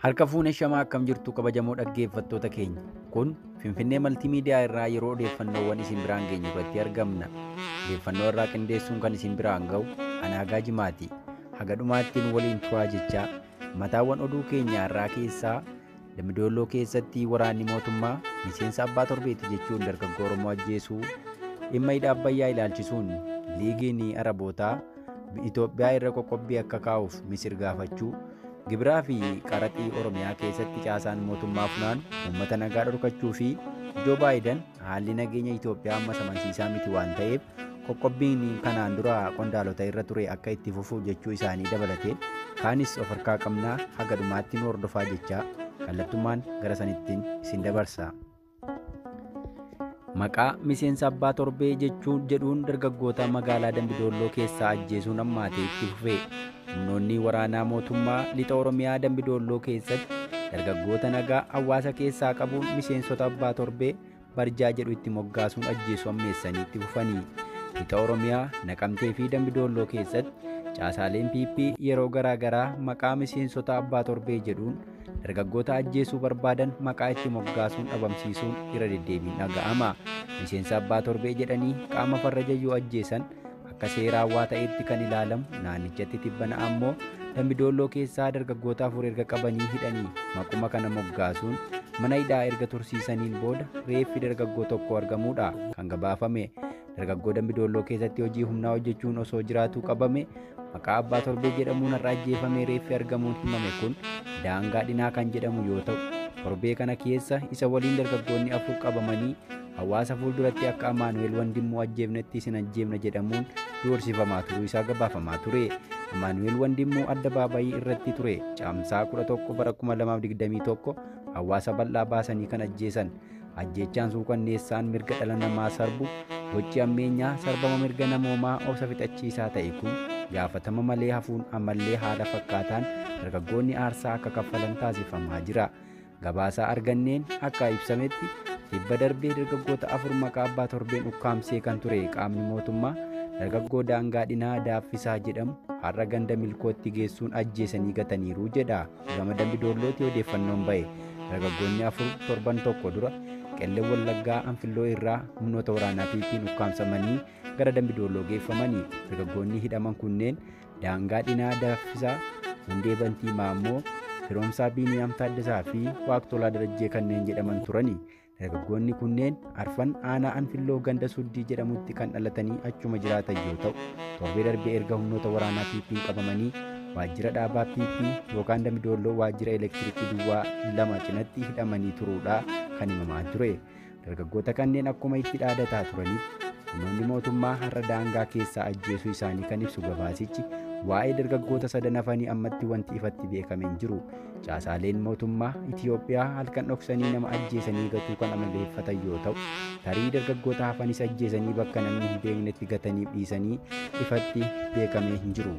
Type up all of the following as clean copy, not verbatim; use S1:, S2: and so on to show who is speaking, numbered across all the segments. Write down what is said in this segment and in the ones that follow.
S1: Harka fuune shamaa akkam jirtu kabajamoo dhaggeeffattoota keenya. Kun Finfinnee Maltiimiidiyaa irraa yeroo odeeffannoowwan isin biraan geenyu irratti argamna. Odeeffannoo irraa qindeessuun kan isin biraan ga'u Anaagaa Jimaati. Haga dhumaattiin waliin turaa jechaa mataawwan oduu keenya irraa keessaa Dambidolloo keessatti waraanni mootummaa miseensa abbaa torbeeti jechuun dargaggoo Oromoo ajjeesuu, dhimma hidha Abbayyaa ilaalchisuun liigiin Arabootaa Itoophiyaa irra qoqqobbii akka kaa'uuf Misir gaafachuu, gibiraa fi qaraxii Oromiyaa keessatti caasaan mootummaa funaan uummata nagaa dhorkachuu fi Joo Baayiden haalli nageenya Itoophiyaa amma amansiisaa miti waan ta'eef qoqqobbiin kanaan dura qondaalota irra ture akka itti fufu jechuu isaanii dabalatee kaanis of harkaa qabnaa haga dhumaatti nu hordofaa jechaa kallattumaan gara sanittiin isin dabarsa. Maqaa miseensa abbaa torbee jedhuun dargaggoota magaalaa Dambidolloo keessaa ajjeesuun hammaatee itti fufee humnoonni waraanaa mootummaa lixa Oromiyaa Dambidolloo keessatti dargaggoota nagaa hawaasa keessaa qabuun miseensota abbaa torbee barjaa jedhu itti moggaasuun ajjeesuu ammeessanii itti fufanii. Lixa Oromiyaa Naqamtee fi Dambidolloo keessatti caasaaleen PP yeroo garaagaraa maqaa miseensota abbaa torbee jedhuun dargaggoota ajjeesuu barbaadan maqaa itti moggaasuun dhabamsiisuun irra deddeebiin dhaga'ama. Miseensa abbaa torbee jedhanii qaama farrajayyuu ajjeesan akka seeraawwaa ta'etti kan ilaalamu naannichatti tibbana ammoo Dambidolloo keessaa dargaggoota 4 erga qabanii hidhanii maquma kana moggaasuun mana hidhaa erga tursiisaniin booda reeffi dargaggoo tokko argamuudha kan gabaafame. Dargaggoo Dambidolloo keessatti hojii humnaa hojjechuun osoo jiraatuu qabame maqaa abbaa torbee jedhamuun har'a ajjeefamee reeffi argamuun himame kun daangaa dhinaa kan jedhamu yoo ta'u, torbee kana keessa isa waliin dargaggoonni 4 qabamanii hawaasa fuulduratti akka Amaanu'eel Wandimmoo ajjeefnetti isin ajjeefna jedhamuun doorsifamaa turuu isaa gabaafamaa ture. Amaanu'eel Wandimmoo addabaabayii irratti ture caamsaa 11 bara 2021 hawaasa bal'aa baasanii kan ajjeesan. Ajjeechaan suukanneessaan mirga dhala namaa sarbu gochi ammeenyaa sarbama mirga namoomaa obsa fixachiisaa ta'e kun gaafatama malee hafuun ammallee haala fakkaataan dargaggoonni aarsaa akka kaffalan taasifamaa jira. Gabaasaa arganneen akka ibsametti dhibba darbee dargaggoota 4 maqaa abbaa torbeen ukkaamsee kan ture qaamni mootummaa dargaggoo daangaa dhinaa daaffisaa jedhamu har'a ganda milkootti geessuun ajjeesanii gataniiru jedha. Gama Dambidollootti odeeffannoon ba'e. Dargaggoonni 4 torban tokko dura Qellem Wallaggaa Anfilloo irraa humnoota waraanaa PP'n ukkaamsamanii gara Dambidolloo geeffamanii. Dargaggoonni hidhaman kunneen daangaa dhinaa daaffisaa, Hundee Bantii Maammoo, Firoomsaa Biiniyaam Taaddasaa fi Waaqtolaa Darajjee kanneen jedhaman turani. Dargaggoonni kunneen arfan aanaa Anfilloo ganda Suddii jedhamutti kan dhalatanii achuma jiraatan yoo ta'u, torbee darbee erga humnoota waraanaa PP'n qabamanii waajjira dhaabaa PP yookaan Dambidolloo waajjira elektiriikii duwwaa 2 cinatti hidhamanii turuudha kan himamaa ture. Dargaggoota kanneen akkuma itti dhaadataa turaniif humnoonni mootummaa har'a daangaa keessaa ajjeesuu isaanii kan ibsu gabaasichi waa'ee dargaggoota sadan hafanii ammatti wanti ifatti beekame hin jiru. Caasaaleen mootummaa Itoophiyaa halkan dhoksanii nama ajjeesanii gatuu kan amaleeffatan yoo ta'u, tarii dargaggoota hafanis ajjeesanii bakka namni hin beeknetti gataniif dhiisanii ifatti beekame hin jiru.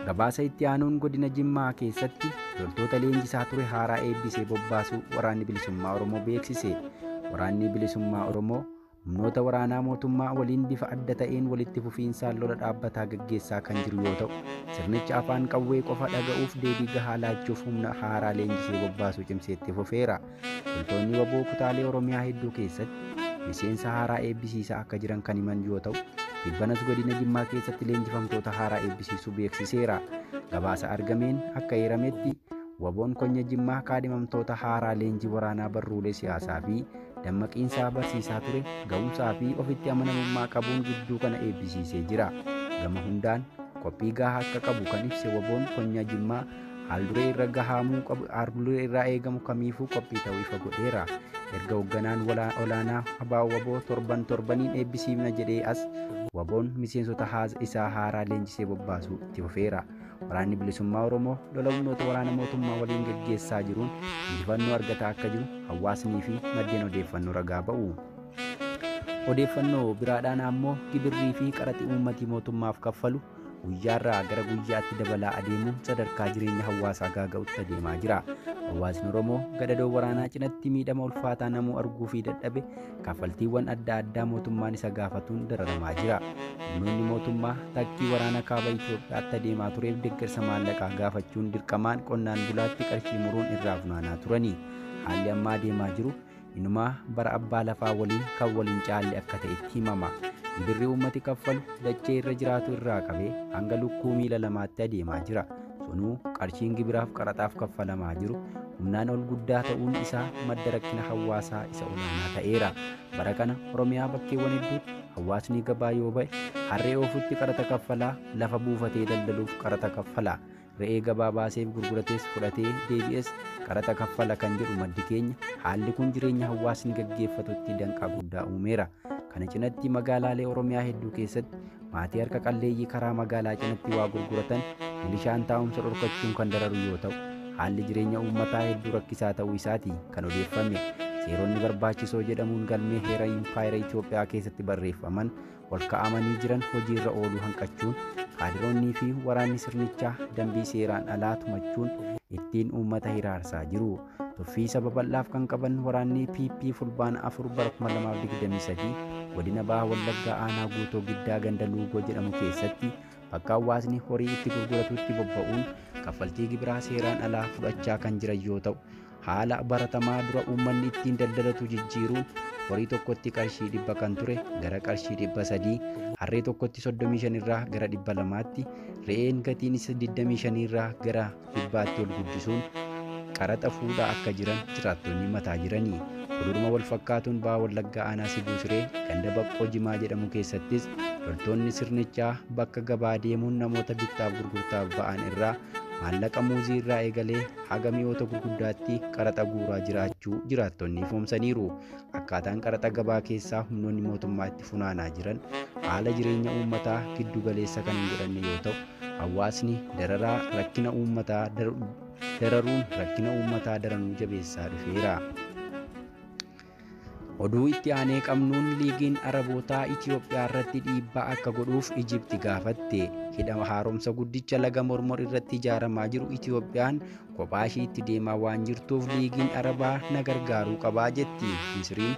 S1: Gabaasa itti aanuun godina Jimmaa keessatti loltoota leenjisaa ture haaraa eebbisee bobbaasuu waraanni bilisummaa Oromoo beeksise. Waraanni bilisummaa Oromoo humnoota waraanaa mootummaa waliin bifa adda ta'een walitti fufiinsaan lola dhaabbataa gaggeessaa kan jiru yoo ta'u, sirnicha afaan qawwee qofa dhaga'uuf deebii gahaa laachuuf humna haaraa leenjisee bobbaasuu cimseetti fufeera. Loltoonni waboo kutaalee Oromiyaa hedduu keessatti miseensa haaraa eebbisiisaa akka jiran kan himan yoo ta'u, dhibbanas godina Jimmaa keessatti leenjifamtoota haaraa eebbisiisuu beeksiseera. Gabaasa argameen akka eerametti waboon konya Jimmaa kaadhimamtoota haaraa leenjii waraanaa barruulee siyaasaa fi dammaqiinsaa barsiisaa ture ga'umsaa fi ofitti amanamummaa qabuun gidduu kana eebbisiisee jira. Gama hundaan qophii gahaa akka qabu kan ibse waboon konya Jimmaa haalduree irra gahamuu qabu haalduree irraa eegamu kamiifuu qophii ta'uu ifa godheera. Erga hoogganaan olaanaa ABO waboo torbaniin eebbisiifna jedhee as waboon miseensota isaa haaraa leenjisee bobbaasuu itti fufeera. Waraanni bilisummaa Oromoo lola humnoota waraana mootummaa waliin gaggeessaa jiruun injifannoo argataa akka jiru hawaasnii fi maddeen odeeffannoo ragaa ba'u. Odeeffannoo biraadhaan ammoo gibirrii fi qaraxii uummatii mootummaaf kaffalu guyyaarraa gara guyyaatti dabalaa adeemuun sadarkaa jireenya hawaasaa gaaga'utti adeemaa jira. Hawaasni Oromoo gadadoo waraanaa cinatti miidhama ulfaataa namuu arguu fi dadhabe kaffaltiiwwan adda addaa mootummaan isa gaafatuun dararamaa jira. Humnoonni mootummaa takkii waraana kaaba Itoophiyaatti adeemaa tureef deeggarsa maallaqaa gaafachuun dirqamaan qonnaan bulaatti qarshii muruun irraa funaanaa turani. Haalli ammaa adeemaa jiru inumaa bara abbaa lafaa waliin kan waliin caalle akka ta'etti himama. Gibirri uummati kaffalu dachee irra jiraatu irraa qabee hanga lukkuu miila lamaatti adeemaa jira. Sunuu qarshiin gibiraaf qaraxaaf kaffalamaa jiru humnaan ol guddaa ta'uun isaa madda rakkina hawaasaa isa olaanaa ta'eera. Bara kana Oromiyaa bakkeewwan hedduutti hawaasni gabaa yoo ba'e harree oofutti qaraxa kaffalaa, lafa buufatee daldaluuf qaraxa kaffalaa, re'ee gabaa baaseef gurguratees fudhatee deebi'es qaraxa kaffala kan jedhu maddi keenya. Haalli kun jireenya hawaasni gaggeeffatutti danqaa guddaa uumeera. Kana cinatti magaalaalee Oromiyaa hedduu keessatti maatii harka qalleeyyii karaa magaalaa cinatti waa gurguratan milishaan taa'umsa dhorkachuun kan dararu yoo ta'u, haalli jireenya uummataa hedduu rakkisaa ta'uu isaati kan odeeffame. Seeronni barbaachisoo jedhamuun galmee heera impaayera Itoophiyaa keessatti barreeffaman ol ka'amanii jiran hojiirra ooluu hanqachuun kaadiroonnii fi waraanni sirnichaa dambii seeraan alaa tumachuun ittiin uummata hiraarsaa jiru. Tuffii sababal'aaf kan qaban waraanni PP fulbaana 4 bara 2023 godina Baha Wallaggaa aanaa Guutoo Giddaa ganda Luugoo jedhamu keessatti bakka hawaasni horii itti gurguratutti bobba'uun kaffaltii gibiraa seeraan alaa fudhachaa kan jiran yoo ta'u, haala baratamaa dura uummanni ittiin daldalatu jijjiiruun horii tokkotti qarshii 100 kan ture gara qarshii 300, harree tokkotti 35 irraa gara 200tti, re'een gatiin isa 25 irraa gara 100tti ol guddisuun qaraxa fuudhaa akka jiran jiraattonni mataa jiranii. Oduma wal fakkaatuun Baha Wallaggaa aanaa Sibuu Siree ganda Baqqoo Jimaa jedhamu keessattis loltoonni sirnichaa bakka gabaa deemuun namoota bittaaf gurgurtaaf ba'an irraa maallaqa muuzii irraa eegalee haga mi'oota gurguddaatti qaraxa guuraa jiraachuu jiraattonni ifoomsaniiru. Akkaataan qaraxa gabaa keessaa humnoonni mootummaa itti funaanaa jiran haala jireenya uummataa giddu galeessa kan hin godhanne yoo ta'u, hawaasni dararuun rakkina uummataa daranuu jabeessaa dhufeera. Oduu itti aanee qabnuun liigiin Arabootaa Itoophiyaa irratti dhiibbaa akka godhuuf Ijipti gaafatte. Hidha haaromsa guddicha laga Mormor irratti ijaaramaa jiru Itoophiyaan kophaa ishiitti deemaa waan jirtuuf liigiin Arabaa na gargaaruu qabaa jetti. Misiriin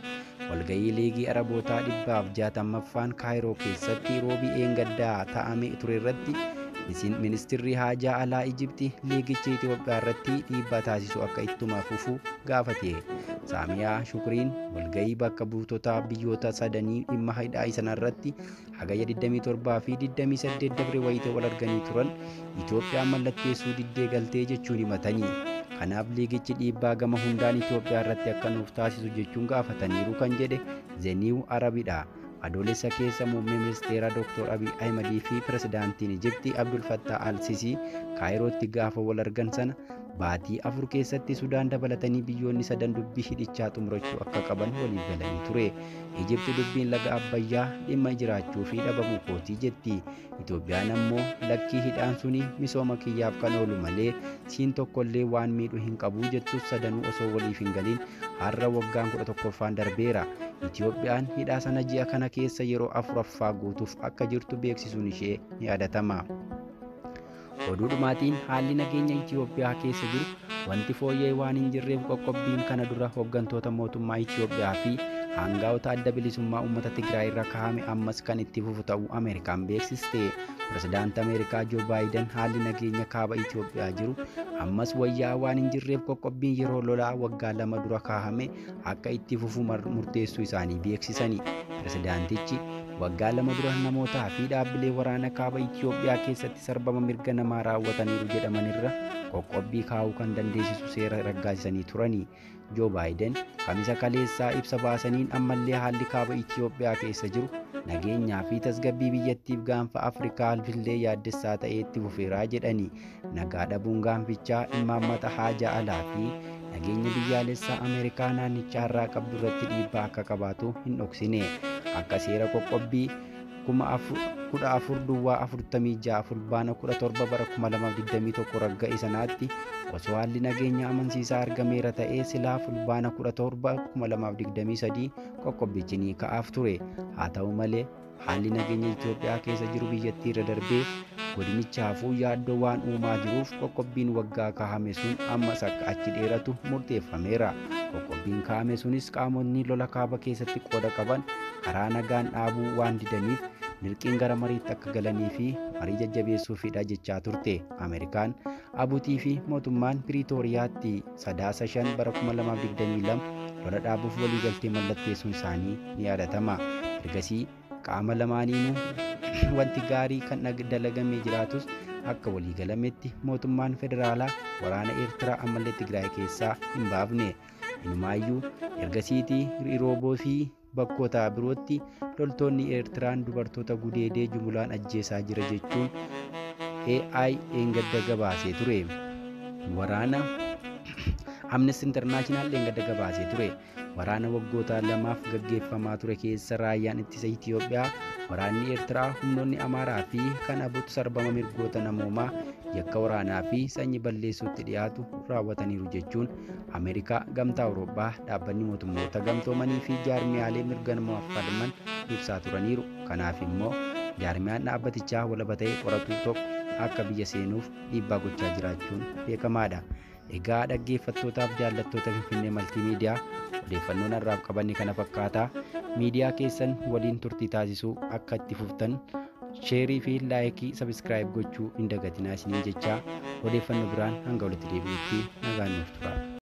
S1: walgahii liigii Arabootaa 160ffaan Kaayiroo keessatti roobii eengaddaa taa'amee ture irratti ministirri haajaa alaa Ijipti liigicha Itoophiyaa irratti dhiibbaa taasisu akka ittuma fufu gaafate. Saamiyaa Shukriin walgahii bakka buutota biyyoota sadanii dhimma hidhaa sanarratti hagayya 27 fi 28 dabre wayita wal arganii turan Itoophiyaan mallatteessuu diddee galtee jechuun himatanii. Kanaaf liigichi dhiibbaa gama hundaan Itoophiyaa irratti akka nuuf taasisu jechuun gaafataniiru kan jedhe Zeniiw Arabidha. Adoolessa keessa muummee ministeera Dr. Abiy Ahimad fi pirezidaantiin Ijipti Abdul Fattah al-Sisi Kaayirootti gaafa wal argan sana baatii 4 keessatti Sudaan dabalatanii biyyoonni sadan dubbii hidhichaa xumurachuu akka qaban waliif galanii ture. Ijipti dubbiin laga Abbayyaa dhimma jiraachuu fi dhabamuu kootii jetti. Itoophiyaan ammoo lakkii hidhaan suni misooma kiyyaaf kan oolu malee siin tokkollee waan miidhu hin qabu jettus sadanuu osoo waliif hin galin har'a waggaan 11ffaan darbeera. Itoophiyaan hidhaa sana ji'a kana keessa yeroo 4ffaa guutuuf akka jirtu beeksisuun ishee ni yaadatama. Oduudhumaatiin haalli nageenya Itoophiyaa keessa jiru wanti fooyya'ee waan hin jirreef qoqqobbiin kana dura hooggantoota mootummaa Itoophiyaa fi aangaa'ota adda bilisummaa uummata Tigraay irra kaa'ame ammas kan itti fufu ta'uu Ameerikaan beeksiste. Pirezidaantii Ameerikaa Joo Baayiden haalli nageenya kaaba Itoophiyaa jiru ammas wayyaa waan hin jirreef qoqqobbiin yeroo lolaa waggaa 2 dura kaa'ame akka itti fufu murteessuu isaanii beeksisani. Pirezidaantichi waggaa 2 dura namootaa fi dhaabbilee waraana kaaba Itoophiyaa keessatti sarbama mirga namaa raawwataniiru jedhamanirra qoqqobbii kaa'uu kan dandeessisu seera raggaasisanii turani. Joo Baayiden kamisa kaleessaa ibsa baasaniin ammallee haalli kaaba Itoophiyaa keessa jiru nageenyaa fi tasgabbii biyyattiif gaanfa Afrikaa illee yaaddessaa ta'ee itti fufeeraa jedhani. Nagaa dhabuun gaanfichaa imaammata haajaa alaa fi nageenya biyyaalessaa Ameerikaa naannichaa irraa qabdu irratti dhiibbaa akka qabaatu hin dhoksine. Akka seera qoqqobbii 1446 fulbaana 17 bara 2021 ragga'e sanaatti osoo haalli nageenya amansiisaa argameera ta'ee silaa fulbaana 17 2023 qoqqobbichi ni ka'aaf ture. Haa ta'u malee haalli nageenya Itoophiyaa keessa jiru biyyattii irra darbee godinichaafuu yaaddoo waan uumaa jiruuf qoqqobbiin waggaa kaahame sun ammas akka achi dheeratu murteeffameera. Qoqqobbiin kaahame sunis qaamonni lola kaaba keessatti qooda qaban karaa nagaan dhaabuu waan didaniif dirqiin gara mariitti akka galanii fi marii jajjabeessuufidha jechaa turte. Ameerikaan, Abuutii fi mootummaan Piriitooriyaatti 9 bara 2022 lola dhaabuuf waliigaltee mallatteessuun isaanii ni yaadatama. Ergasii qaama lamaaniinuu wanti gaarii kan dalagamee jiraatus akka waliigalametti mootummaan federaalaa waraana Eertiraa ammallee Tigraay keessaa hin baafne. Inumaayyuu ergasiitii Irooboo fi bakkoota birootti loltoonni Eertiraan dubartoota gudeedee jumulaan ajjeesaa jira jechuun AI eengadda gabaasee ture. Waraana Amnesty International eengadda gabaasee ture. Waraana waggoota lamaaf gaggeeffamaa ture keessa raayyaan ittisa Itoophiyaa, waraanni Eertiraa, humnoonni Amaaraa fi kan Abuutu sarbama mirgoota namoomaa yakka waraanaa fi sanyii balleessuutti dhiyaatu raawwataniiru jechuun Ameerikaa, Gamtaa Awurooppaa, dhaabbanni mootummoota gamtoomanii fi jaarmiyaalee mirga namaaf falman ibsaa turaniiru. Kanaaf immoo jaarmiyaan dhaabbatichaa walaba ta'ee qoratu tokko akka biyya seenuuf dhiibbaa gochaa jiraachuun beekamaadha. Egaa dhaggeeffattootaaf jaallattoota Finfinnee Maltiimiidiyaa odeeffannoon har'aaf qabanne kana fakkaata. Miidiyaa keessan waliin turtii taasisuu akka itti fuftan sheerii fi laayikii sabiskiraayib gochuu hin dagatinaa isiniin jechaa odeeffannoo biraan hanga walitti deebi'utti nagaan nuuf tura.